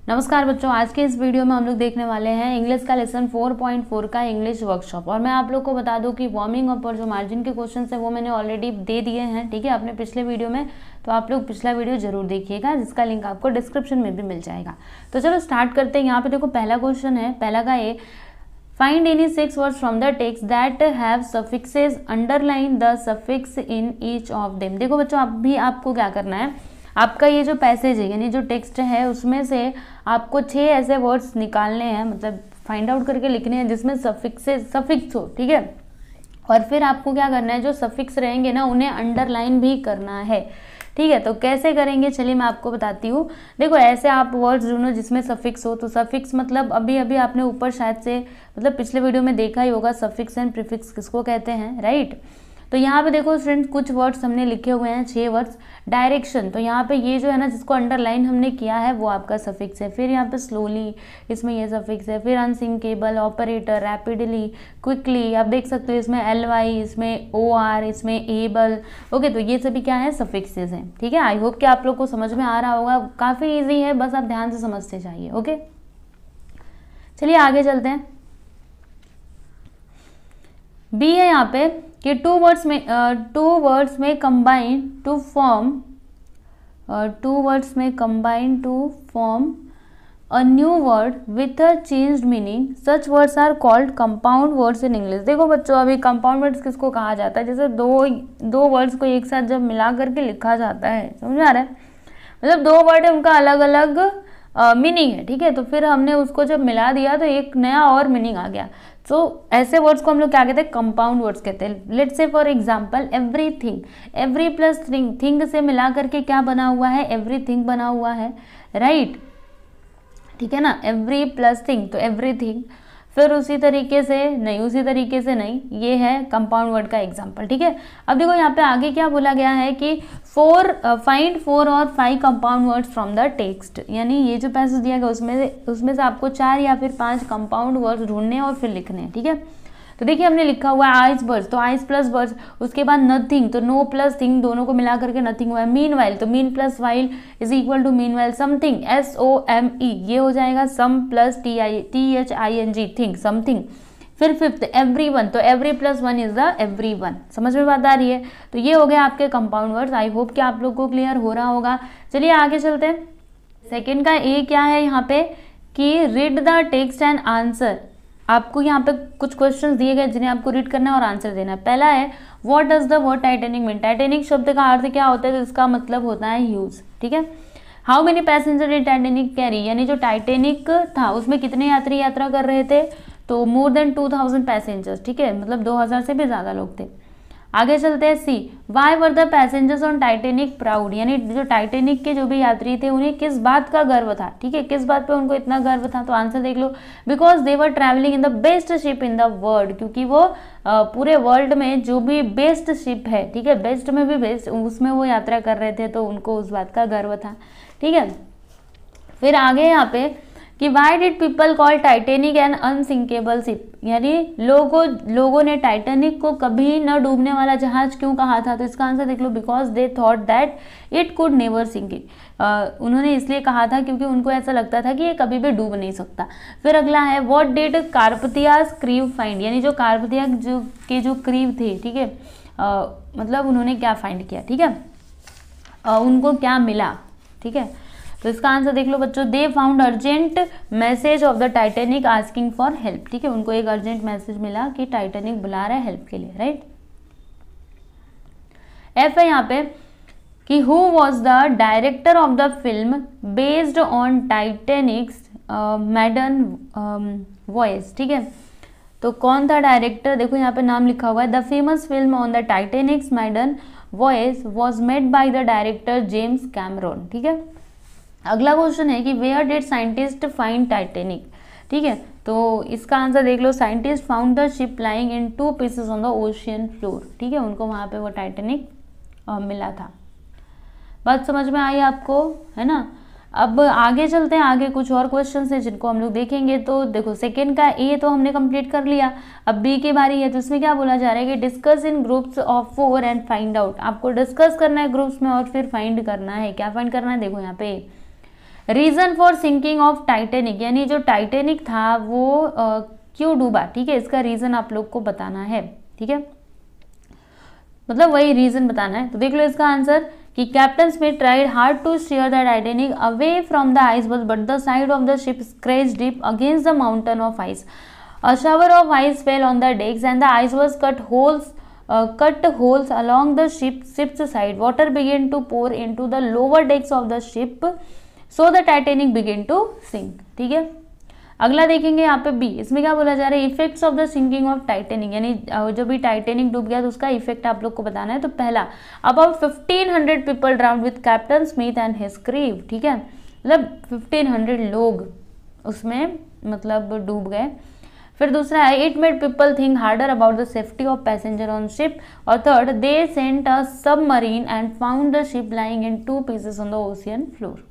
नमस्कार बच्चों, आज के इस वीडियो में हम लोग देखने वाले हैं इंग्लिश का लेसन 4.4 का इंग्लिश वर्कशॉप। और मैं आप लोग को बता दूं कि वार्मिंग अप और जो मार्जिन के क्वेश्चन है वो मैंने ऑलरेडी दे दिए हैं, ठीक है, अपने पिछले वीडियो में। तो आप लोग पिछला वीडियो जरूर देखिएगा, जिसका लिंक आपको डिस्क्रिप्शन में भी मिल जाएगा। तो चलो स्टार्ट करते हैं। यहाँ पे देखो पहला क्वेश्चन है, पहला का ये, find any 6 words from the text that have suffixes, underline the suffix in each of them. देखो बच्चों, अभी आपको क्या करना है, आपका ये जो पैसेज है यानी जो टेक्स्ट है उसमें से आपको 6 ऐसे वर्ड्स निकालने हैं, मतलब फाइंड आउट करके लिखने हैं जिसमें सफिक्स हो, ठीक है। और फिर आपको क्या करना है, जो सफिक्स रहेंगे ना उन्हें अंडरलाइन भी करना है, ठीक है। तो कैसे करेंगे चलिए मैं आपको बताती हूँ। देखो ऐसे आप वर्ड्स ढूंढो जिसमें सफिक्स हो। तो सफिक्स मतलब अभी अभी आपने ऊपर शायद से मतलब पिछले वीडियो में देखा ही होगा, सफिक्स एंड प्रीफिक्स किसको कहते हैं, राइट। तो यहाँ पे देखो फ्रेंड्स कुछ वर्ड्स हमने लिखे हुए हैं, 6 वर्ड्स। डायरेक्शन, तो यहाँ पे ये जो है ना जिसको अंडरलाइन हमने किया है वो आपका सफिक्स है। फिर यहाँ पे स्लोली, इसमें ये सफिक्स है। फिर अनसिंकेबल, ऑपरेटर, रैपिडली, क्विकली, आप देख सकते हो इसमें ly, इसमें or, इसमें एबल। ओके, तो ये सभी क्या है, सफिक्सेस हैं, ठीक है। आई होप कि आप लोग को समझ में आ रहा होगा, काफ़ी ईजी है, बस आप ध्यान से समझते जाइए। ओके, चलिए आगे चलते हैं। बी है यहाँ पे कि टू वर्ड्स में combine to form a new word with a changed meaning, such words are called compound words in English. देखो बच्चों, अभी कंपाउंड वर्ड्स किसको कहा जाता है, जैसे दो वर्ड्स को एक साथ जब मिला करके लिखा जाता है, समझ आ रहा है, मतलब 2 वर्ड है उनका अलग अलग मीनिंग है, ठीक है। तो फिर हमने उसको जब मिला दिया तो एक नया और मीनिंग आ गया। तो ऐसे वर्ड्स को हम लोग क्या कहते हैं, कंपाउंड वर्ड्स कहते हैं। Let's say for example everything, every plus thing से मिला करके क्या बना हुआ है, एवरीथिंग बना हुआ है, राइट, ठीक है ना। एवरी प्लस थिंग तो एवरीथिंग। फिर उसी तरीके से नहीं, ये है कंपाउंड वर्ड का एग्जांपल, ठीक है। अब देखो यहाँ पे आगे क्या बोला गया है कि फाइंड 4 और 5 compound words from the text, यानी ये जो पैसेज दिया गया उसमें से आपको 4 या फिर 5 कंपाउंड वर्ड्स ढूंढने हैं और फिर लिखने हैं, ठीक है। तो देखिए हमने लिखा हुआ है आइस बर्ड्स, तो आइस प्लस बर्ड्स, उसके बाद नथिंग, तो नो प्लस थिंग, दोनों को मिला करके नथिंग हुआ है। मीन वाइल, तो mean plus while is equal to meanwhile. Something, SOME, ये हो जाएगा some plus THING, thing, something. फिर 5th एवरी वन, तो every plus one is the everyone. समझ में बात आ रही है। तो ये हो गया आपके कंपाउंड वर्ड्स। आई होप कि आप लोग को क्लियर हो रहा होगा। चलिए आगे चलते हैं। सेकेंड का ए क्या है यहाँ पे कि read the text and answer. आपको यहाँ पे कुछ क्वेश्चंस दिए गए जिन्हें आपको रीड करना है और आंसर देना है। पहला है what does the word Titanic mean. Titanic शब्द का अर्थ क्या होता है, तो इसका मतलब होता है ह्यूज, ठीक है। How many passenger in Titanic carry, यानी जो टाइटेनिक था उसमें कितने यात्री यात्रा कर रहे थे, तो मोर देन 2000 पैसेंजर्स, ठीक है, मतलब 2000 से भी ज़्यादा लोग थे। आगे चलते हैं C, why were the passengers on Titanic proud, यानी जो टाइटेनिक के जो भी यात्री थे उन्हें किस बात का गर्व था, ठीक है, किस बात पे उनको इतना गर्व था। तो आंसर देख लो, because they were travelling in the best ship in the world, क्योंकि वो पूरे वर्ल्ड में जो भी बेस्ट शिप है, ठीक है, बेस्ट में भी बेस्ट, उसमें वो यात्रा कर रहे थे, तो उनको उस बात का गर्व था, ठीक है। फिर आगे यहाँ पे कि why did people call Titanic an unsinkable ship, यानी लोगों ने टाइटेनिक को कभी न डूबने वाला जहाज क्यों कहा था। तो इसका आंसर देख लो, because they thought that it could never sink. उन्होंने इसलिए कहा था क्योंकि उनको ऐसा लगता था कि ये कभी भी डूब नहीं सकता। फिर अगला है व्हाट डिड कार्पथियाज क्रीव फाइंड, यानी जो कार्पथिया जो क्रीव थे, ठीक है, मतलब उन्होंने क्या फाइंड किया, ठीक है, उनको क्या मिला, ठीक है। तो इसका आंसर देख लो बच्चों, they found urgent message of the Titanic asking for help, ठीक है, उनको एक अर्जेंट मैसेज मिला कि टाइटेनिक बुला रहा है हेल्प के लिए, राइट। एफ है यहाँ पे कि who was the director of the film based on Titanic's maiden voyage, ठीक है। तो कौन था डायरेक्टर, देखो यहाँ पे नाम लिखा हुआ है, the famous film on the Titanic's maiden voyage was made by the director James Cameron, ठीक है। अगला क्वेश्चन है कि where did scientist find Titanic, ठीक है। तो इसका आंसर देख लो, scientist found the ship lying in 2 pieces on the ocean floor, ठीक है, उनको वहाँ पे वो टाइटेनिक मिला था। बात समझ में आई आपको, है ना। अब आगे चलते हैं, आगे कुछ और क्वेश्चन हैं जिनको हम लोग देखेंगे। तो देखो सेकेंड का ए तो हमने कंप्लीट कर लिया, अब बी की बारी है। तो इसमें क्या बोला जा रहा है कि discuss in groups of 4 and find out. आपको डिस्कस करना है ग्रुप्स में और फिर फाइंड करना है। क्या फाइंड करना है, देखो यहाँ पे reason for sinking of Titanic, यानी जो टाइटेनिक था वो क्यों डूबा, ठीक है, इसका रीजन आप लोग को बताना है, ठीक है, मतलब वही रीजन बताना है। तो देख लो इसका आंसर कि captain Smith tried hard to steer the Titanic away from the iceberg but the side of the ship scratched deep against the mountain of ice. A shower of ice fell on the decks and the ice was cut holes along the ship's side. Water began to pour into the lower decks of the ship, so the Titanic began to sink. ठीक है, अगला देखेंगे यहाँ पे B, इसमें क्या बोला जा रहा है, effects of the sinking of Titanic, यानी जो भी टाइटेनिक डूब गया तो उसका इफेक्ट आप लोग को बताना है। तो पहला, about 1500 people ड्राउन्ड with captain Smith and his crew, ठीक है, मतलब 1500 लोग उसमें मतलब डूब गए। फिर दूसरा है, it made people think harder about the safety of passenger on ship. और third, they sent a submarine and found the ship lying in 2 pieces on the ocean floor.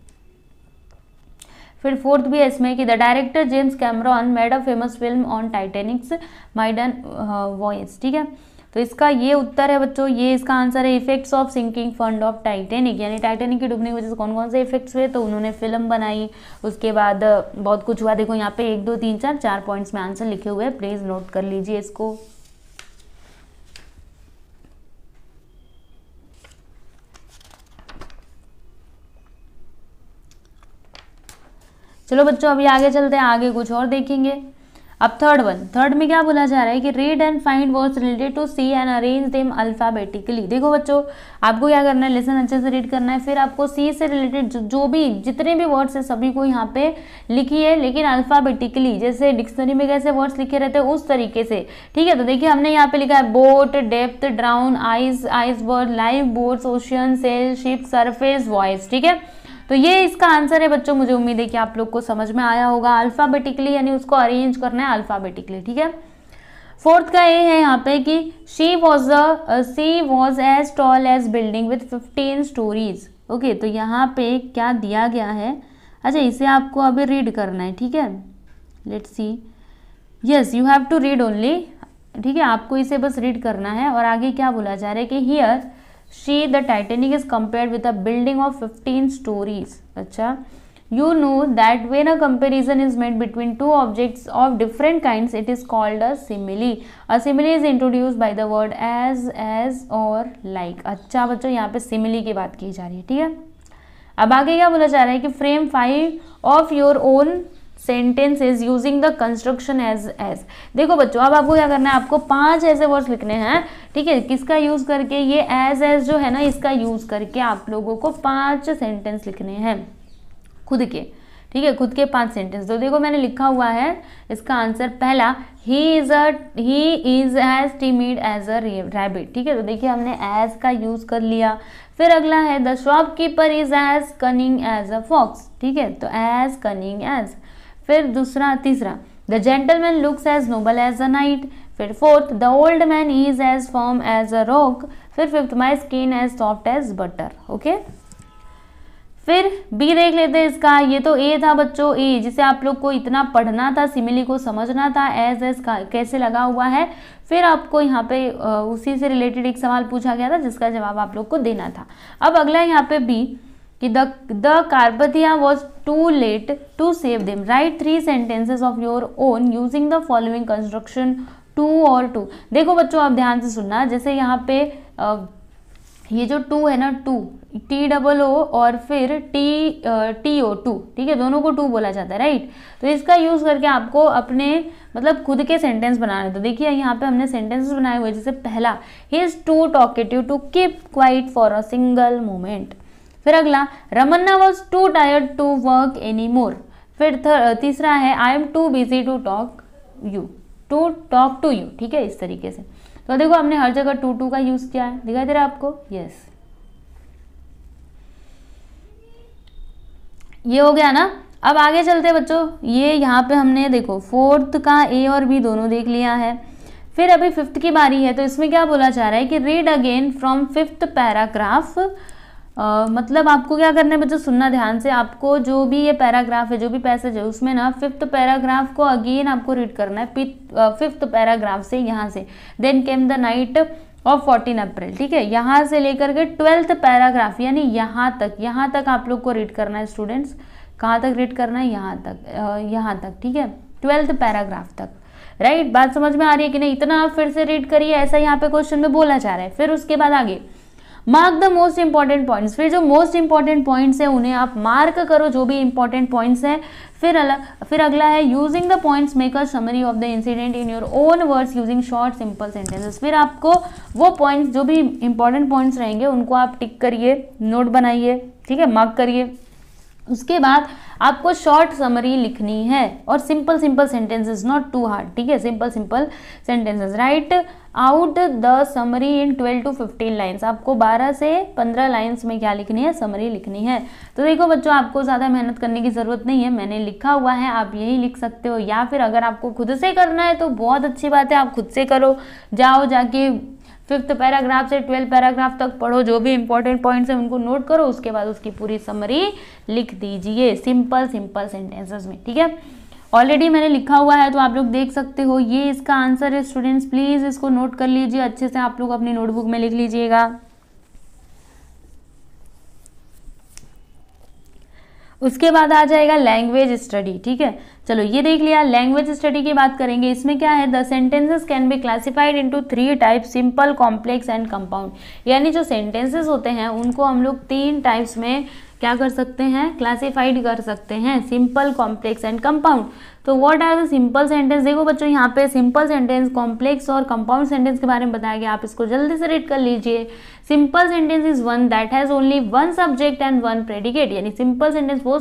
फिर फोर्थ भी है इसमें कि the director James Cameron made a famous film on Titanic's maiden voyage, ठीक है, तो इसका ये उत्तर है बच्चों, ये इसका आंसर है effects of sinking fund of Titanic, यानी टाइटेनिक की डूबने की वजह से कौन कौन से इफेक्ट्स हुए, तो उन्होंने फिल्म बनाई, उसके बाद बहुत कुछ हुआ। देखो यहाँ पे 1 2 3 4 पॉइंट्स में आंसर लिखे हुए हैं, प्लीज नोट कर लीजिए इसको। चलो बच्चों अभी आगे चलते हैं, आगे कुछ और देखेंगे। अब थर्ड में क्या बोला जा रहा है कि read and find words related to sea and arrange them alphabetically. देखो बच्चों आपको क्या करना है, लेसन अच्छे से रीड करना है, फिर आपको सी से रिलेटेड जो भी जितने भी वर्ड्स है सभी को यहाँ पे लिखिए, लेकिन अल्फाबेटिकली, जैसे डिक्शनरी में कैसे वर्ड्स लिखे रहते हैं उस तरीके से, ठीक है। तो देखिए हमने यहाँ पे लिखा है boat, depth, drown, ice, iceberg, lifeboats, ocean, sail, ship, surface, voice, ठीक है। तो ये इसका आंसर है बच्चों, मुझे उम्मीद है कि आप लोग को समझ में आया होगा। अल्फाबेटिकली यानी उसको अरेंज करना है अल्फाबेटिकली, ठीक है। फोर्थ का ये है यहाँ पे कि she was as tall as building with 15 storeys. Okay, तो यहाँ पे क्या दिया गया है, अच्छा इसे आपको अभी रीड करना है, ठीक है, let's see, yes you have to read only, ठीक है, आपको इसे बस रीड करना है। और आगे क्या बोला जा रहा है कि here the Titanic is compared with a building of 15 stories. अच्छा, you know that when a comparison is made between two objects of different kinds, it is called a simile. A simile is introduced by the word as or like. अच्छा बच्चों यहाँ पे simile की बात की जा रही है, ठीक है। अब आगे क्या बोला जा रहा है कि frame 5 of your own sentences using the construction as. देखो बच्चों अब आपको क्या करना है, आपको 5 ऐसे वर्ड्स लिखने हैं, ठीक है, किसका यूज करके, ये as जो है ना इसका यूज करके आप लोगों को 5 सेंटेंस लिखने हैं खुद के, ठीक है, खुद के 5 सेंटेंस। तो देखो मैंने लिखा हुआ है इसका आंसर, पहला ही is as timid as a rabbit, ठीक है, तो देखिए हमने एज का यूज कर लिया। फिर अगला है the shopkeeper is as cunning as a fox, ठीक है, तो एज कनिंग एज। फिर तीसरा the gentleman looks as noble as a knight. फिर fourth the old man is as firm as a rock. फिर fifth my skin as soft as butter. Okay, फिर B देख लेते हैं इसका, ये तो ए था बच्चों, ए जिसे आप लोग को इतना पढ़ना था, सिमिली को समझना था, एज कैसे लगा हुआ है। फिर आपको यहाँ पे उसी से रिलेटेड एक सवाल पूछा गया था जिसका जवाब आप लोग को देना था। अब अगला है यहाँ पे बी कि the Carpathia was too late to save them, right 3 sentences of your own using the following construction too और टू। देखो बच्चों आप ध्यान से सुनना, जैसे यहाँ पे ये जो टू है ना, टू TOO और फिर TO टू, ठीक है, दोनों को टू बोला जाता है, राइट। तो इसका यूज करके आपको अपने मतलब खुद के सेंटेंस बनाने। तो देखिए यहाँ पे हमने सेंटेंसेस बनाए हुए, जैसे पहला ही is too talkative to keep quiet for a single moment. फिर अगला Ramanna was too tired to work any more. फिर तीसरा है I am too busy to talk to you, ठीक है, इस तरीके से। तो देखो हमने हर जगह टू का यूज किया है, दिखाई दे रहा है आपको, यस, ये हो गया ना। अब आगे चलते हैं बच्चों, ये यहाँ पे हमने देखो फोर्थ का ए और बी दोनों देख लिया है। फिर अभी फिफ्थ की बारी है, तो इसमें क्या बोला जा रहा है कि read again from 5th paragraph. मतलब आपको क्या करना है बच्चों, सुनना ध्यान से, आपको जो भी ये पैराग्राफ है, जो भी पैसेज है, उसमें ना 5th पैराग्राफ को अगेन आपको रीड करना है, 5th पैराग्राफ से, यहाँ से। Then came the night of 14 April, ठीक है, यहाँ से लेकर के 12th पैराग्राफ, यानी यहाँ तक आप लोग को रीड करना है स्टूडेंट्स, कहाँ तक रीड करना है, यहाँ तक, ठीक है, 12th पैराग्राफ तक, राइट। बात समझ में आ रही है कि नहीं? इतना आप फिर से रीड करिए, ऐसा यहाँ पे क्वेश्चन में बोला जा रहा है। फिर उसके बाद आगे mark the most important points, फिर जो मोस्ट इंपॉर्टेंट पॉइंट्स है उन्हें आप मार्क करो, जो भी इंपॉर्टेंट पॉइंट्स हैं। फिर अगला है using the points make a summary of the incident in your own words using short simple sentences. फिर आपको वो पॉइंट्स, जो भी इंपॉर्टेंट पॉइंट्स रहेंगे उनको आप टिक करिए, नोट बनाइए, ठीक है, मार्क करिए। उसके बाद आपको शॉर्ट समरी लिखनी है और simple sentences, not too hard, ठीक है, simple sentences. Write out the summary in 12 to 15 lines, आपको 12 से 15 लाइन्स में क्या लिखनी है, समरी लिखनी है। तो देखो बच्चों, आपको ज़्यादा मेहनत करने की ज़रूरत नहीं है, मैंने लिखा हुआ है, आप यही लिख सकते हो, या फिर अगर आपको खुद से करना है तो बहुत अच्छी बात है, आप खुद से करो, जाके 5th पैराग्राफ से 12 पैराग्राफ तक पढ़ो, जो भी इंपॉर्टेंट पॉइंट्स हैं उनको नोट करो, उसके बाद उसकी पूरी समरी लिख दीजिए सिंपल सेंटेंसेस में, ठीक है। ऑलरेडी मैंने लिखा हुआ है तो आप लोग देख सकते हो, ये इसका आंसर है स्टूडेंट्स, प्लीज इसको नोट कर लीजिए, अच्छे से आप लोग अपनी नोटबुक में लिख लीजिएगा। उसके बाद आ जाएगा लैंग्वेज स्टडी, ठीक है। चलो ये देख लिया, लैंग्वेज स्टडी की बात करेंगे। इसमें क्या है, the sentences can be classified into 3 types, simple, complex and compound. यानी जो सेंटेंसेस होते हैं उनको हम लोग 3 टाइप्स में क्या कर सकते हैं, क्लासिफाइड कर सकते हैं, सिंपल, कॉम्प्लेक्स एंड कंपाउंड। तो what are the simple sentence, देखो बच्चों यहाँ पे सिंपल सेंटेंस, कॉम्प्लेक्स और कंपाउंड सेंटेंस के बारे में बताया गया, आप इसको जल्दी से रीड कर लीजिए। Simple sentence is one that has only one subject and one predicate, यानी सिंपल सेंटेंस वो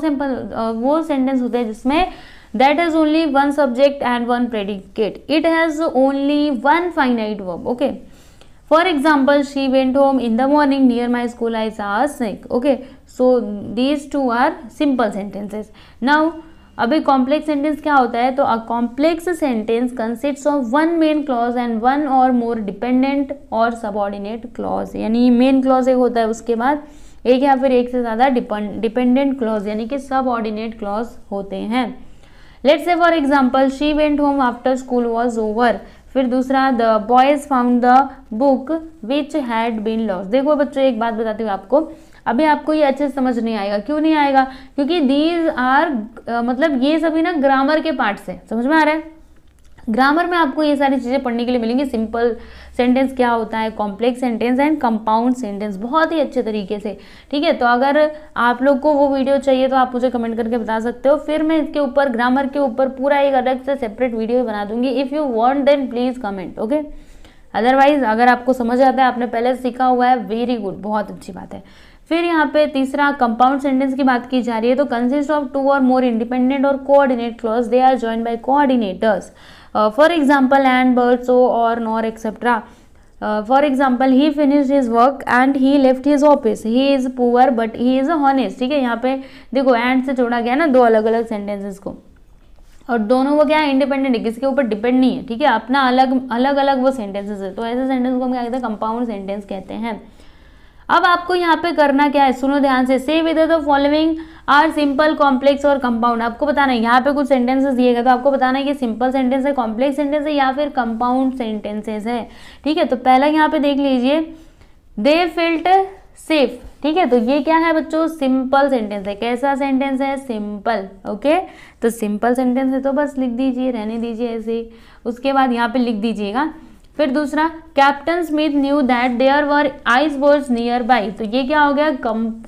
सेंटेंस होते हैं जिसमें that has only one subject and one predicate, it has only one finite verb, okay. For example, she went home in the morning, near my school I saw a snake, okay. So these two are simple sentences. Now अभी complex sentence क्या होता है, तो a complex sentence consists of one main clause and one और मोर dependent और subordinate clause, यानी main clause एक होता है, उसके बाद एक या फिर एक से ज़्यादा डिपेंडेंट क्लॉज यानी कि सबऑर्डिनेट क्लॉज होते हैं। Let's say for example, she went home after school was over. फिर दूसरा, the boys found the book which had been lost. देखो बच्चों, एक बात बताती हूँ आपको, अभी आपको ये अच्छे से समझ नहीं आएगा। क्यों नहीं आएगा, क्योंकि दीज आर मतलब ये सभी ना ग्रामर के पार्ट से, समझ में आ रहा है। ग्रामर में आपको ये सारी चीज़ें पढ़ने के लिए मिलेंगी, सिंपल सेंटेंस क्या होता है, complex sentence and compound sentence, बहुत ही अच्छे तरीके से, ठीक है। तो अगर आप लोग को वो वीडियो चाहिए तो आप मुझे कमेंट करके बता सकते हो, फिर मैं इसके ऊपर ग्रामर के ऊपर पूरा एक अलग से सेपरेट वीडियो बना दूंगी। If you want then please comment, okay. Otherwise अगर आपको समझ आता है, आपने पहले सीखा हुआ है, वेरी गुड, बहुत अच्छी बात है। फिर यहाँ पे तीसरा कंपाउंड सेंटेंस की बात की जा रही है, तो कंसिस्ट ऑफ 2 और मोर इंडिपेंडेंट और coordinate clause, they are joined by coordinators. For example, and, but, so, or, nor, etc. For example, he finished his work and he left his office. He is poor but he is honest, ठीक है। यहाँ पे देखो and से जोड़ा गया ना 2 अलग अलग सेंटेंसेस को, और दोनों वो क्या है, इंडिपेंडेंट है, किसी के ऊपर डिपेंड नहीं है, ठीक है, अपना अलग अलग वो सेंटेंसेस है। तो ऐसे सेंटेंस को हम क्या कहते हैं, कंपाउंड सेंटेंस कहते हैं। अब आपको यहाँ पे करना क्या है, सुनो ध्यान से, say with the following are simple, complex और कंपाउंड। आपको बताना है, यहाँ पे कुछ सेंटेंसेस दिएगा तो आपको बताना है कि सिंपल सेंटेंस है, कॉम्प्लेक्स सेंटेंस है या फिर कंपाउंड सेंटेंसेस है, ठीक है। तो पहला यहाँ पे देख लीजिए, दे फेल्ट सेफ, ठीक है। तो ये क्या है बच्चों, सिंपल सेंटेंस है। कैसा सेंटेंस है, सिंपल, ओके। तो सिंपल सेंटेंस है तो बस लिख दीजिए, रहने दीजिए ऐसे ही। उसके बाद यहाँ पे लिख दीजिएगा। फिर दूसरा, captain Smith knew that there were icebergs nearby. तो ये क्या हो गया,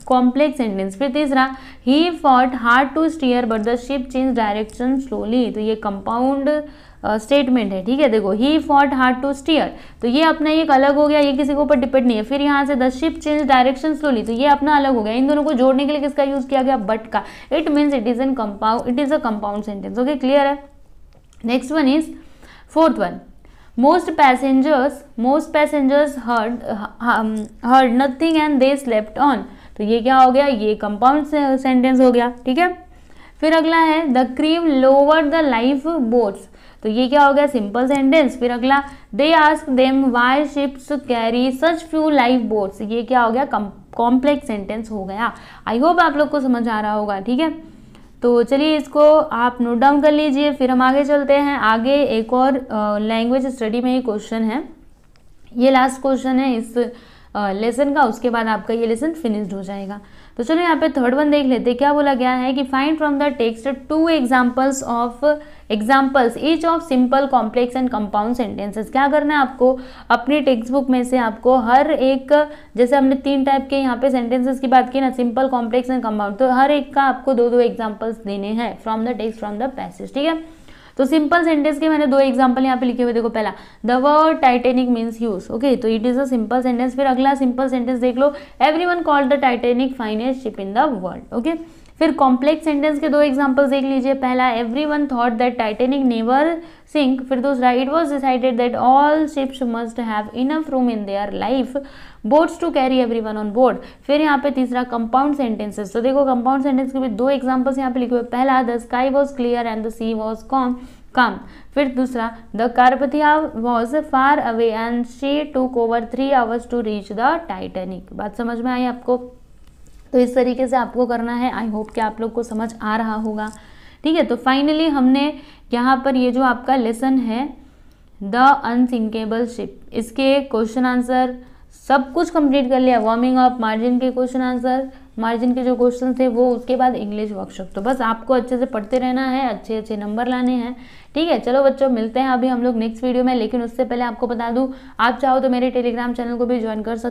कॉम्प्लेक्स सेंटेंस। फिर तीसरा, he fought hard to steer but the ship change direction slowly. तो ये कंपाउंड स्टेटमेंट है, ठीक है। देखो, he fought hard to steer, तो ये अपना एक अलग हो गया, ये किसी के ऊपर डिपेंड नहीं है। फिर यहाँ से the ship change direction slowly, तो ये अपना अलग हो गया। इन दोनों को जोड़ने के लिए किसका यूज किया गया, बट का। It means it is a compound sentence, okay, clear है। Next one is fourth one, most passengers heard nothing and they slept on। तो ये क्या हो गया, ये कंपाउंड सेंटेंस हो गया, ठीक है। फिर अगला है, the crew lower the life boats. तो ये क्या हो गया, सिंपल सेंटेंस। फिर अगला, they ask them why ships carry such few life boats. ये क्या हो गया, कॉम्प्लेक्स सेंटेंस हो गया। आई होप आप लोग को समझ आ रहा होगा, ठीक है। तो चलिए इसको आप नोट डाउन कर लीजिए, फिर हम आगे चलते हैं। आगे एक और लैंग्वेज स्टडी में ही क्वेश्चन है, ये लास्ट क्वेश्चन है इस लेसन का, उसके बाद आपका ये लेसन फिनिश्ड हो जाएगा। तो चलो यहाँ पे थर्ड वन देख लेते हैं। क्या बोला गया है कि find from the text 2 examples each of simple, complex and compound sentences. क्या करना है आपको, अपनी टेक्स्ट बुक में से आपको हर एक, जैसे हमने 3 टाइप के यहाँ पे सेंटेंसेस की बात की ना, सिंपल, कॉम्प्लेक्स एंड कंपाउंड, तो हर एक का आपको 2-2 एग्जाम्पल्स देने हैं from the text, from the passage, ठीक है। तो सिंपल सेंटेंस के मैंने 2 एग्जांपल यहाँ पे लिखे हुए, देखो पहला the word Titanic means huge, okay, तो it is a simple sentence. फिर अगला सिंपल सेंटेंस देख लो, everyone called the Titanic finest ship in the world, okay. फिर कॉम्प्लेक्स सेंटेंस के 2 एग्जांपल्स देख लीजिए, पहला everyone thought that Titanic never sink, फिर दूसरा it was decided that all ships must have enough room in their life boats to carry everyone on board. फिर यहाँ पे तीसरा कंपाउंड सेंटेंसेस, तो देखो कंपाउंड सेंटेंस के भी 2 एग्जांपल्स यहाँ पे लिखे हुए, पहला the sky was clear and the sea was calm. फिर दूसरा the Carpathia was far away and she took over 3 hours to reach the Titanic. बात समझ में आई आपको? तो इस तरीके से आपको करना है। आई होप कि आप लोग को समझ आ रहा होगा, ठीक है। तो फाइनली हमने यहाँ पर ये जो आपका लेसन है द अनसिंकेबल शिप, इसके क्वेश्चन आंसर सब कुछ कंप्लीट कर लिया, वार्मिंग अप, मार्जिन के क्वेश्चन आंसर, मार्जिन के जो क्वेश्चन थे वो, उसके बाद इंग्लिश वर्कशॉप। तो बस आपको अच्छे से पढ़ते रहना है, अच्छे अच्छे नंबर लाने हैं, ठीक है। चलो बच्चों, मिलते हैं अभी हम लोग नेक्स्ट वीडियो में, लेकिन उससे पहले आपको बता दूं, आप चाहो तो मेरे टेलीग्राम चैनल को भी ज्वाइन कर सकते